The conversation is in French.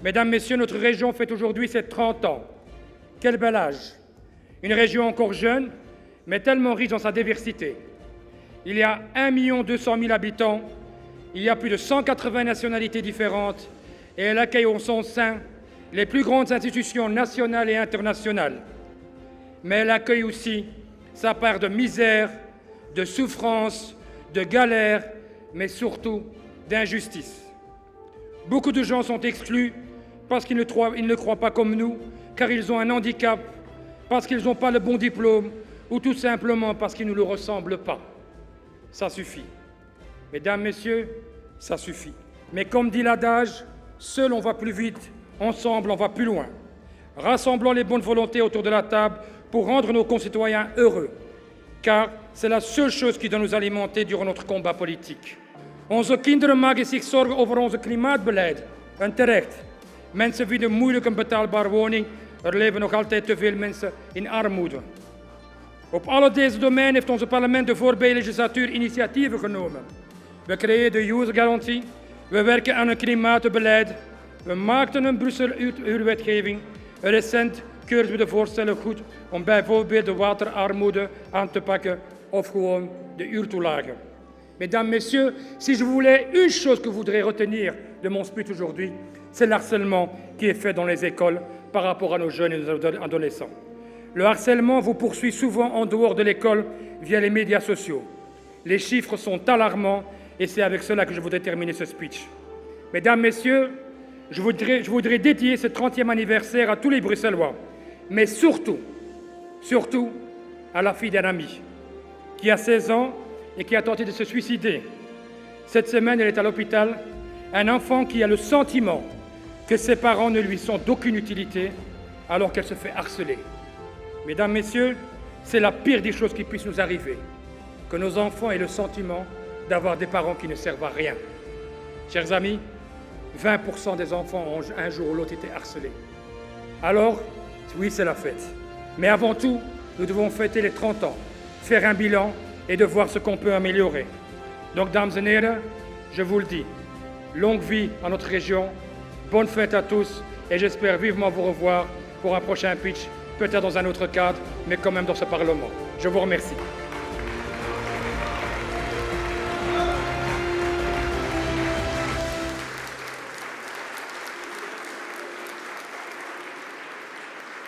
Mesdames, Messieurs, notre région fête aujourd'hui ses 30 ans. Quel bel âge! Une région encore jeune, mais tellement riche dans sa diversité. Il y a 1 200 000 habitants, il y a plus de 180 nationalités différentes et elle accueille en son sein les plus grandes institutions nationales et internationales. Mais elle accueille aussi sa part de misère, de souffrance, de galère, mais surtout d'injustice. Beaucoup de gens sont exclus parce qu'ils ne croient pas comme nous, car ils ont un handicap, parce qu'ils n'ont pas le bon diplôme, ou tout simplement parce qu'ils ne nous ressemblent pas. Ça suffit. Mesdames, Messieurs, ça suffit. Mais comme dit l'adage, seul on va plus vite, ensemble on va plus loin. Rassemblons les bonnes volontés autour de la table pour rendre nos concitoyens heureux, car c'est la seule chose qui doit nous alimenter durant notre combat politique. Onze kinderen maken zich zorgen over onze klimaatbeleid. En terecht. Mensen vinden moeilijk een betaalbare woning. Er leven nog altijd te veel mensen in armoede. Op alle deze domeinen heeft ons parlement de vorige legislatuur initiatieven genomen. We creëren de huurgarantie, we werken aan een klimaatbeleid, we maakten een Brussel huurwetgeving. Recent keurden we de voorstellen goed om bijvoorbeeld de waterarmoede aan te pakken of gewoon de huurtoelagen. Mesdames, Messieurs, si je voulais une chose que vous voudrez retenir de mon speech aujourd'hui, c'est le harcèlement qui est fait dans les écoles par rapport à nos jeunes et nos adolescents. Le harcèlement vous poursuit souvent en dehors de l'école via les médias sociaux. Les chiffres sont alarmants et c'est avec cela que je voudrais terminer ce speech. Mesdames, Messieurs, je voudrais dédier ce 30e anniversaire à tous les Bruxellois, mais surtout à la fille d'un ami qui a 16 ans et qui a tenté de se suicider. Cette semaine, elle est à l'hôpital, un enfant qui a le sentiment que ses parents ne lui sont d'aucune utilité alors qu'elle se fait harceler. Mesdames, Messieurs, c'est la pire des choses qui puissent nous arriver, que nos enfants aient le sentiment d'avoir des parents qui ne servent à rien. Chers amis, 20% des enfants ont un jour ou l'autre été harcelés. Alors, oui, c'est la fête. Mais avant tout, nous devons fêter les 30 ans, faire un bilan et de voir ce qu'on peut améliorer. Donc, dames et heren, je vous le dis, longue vie à notre région, bonne fête à tous et j'espère vivement vous revoir pour un prochain pitch, peut-être dans un autre cadre, mais quand même dans ce Parlement. Je vous remercie.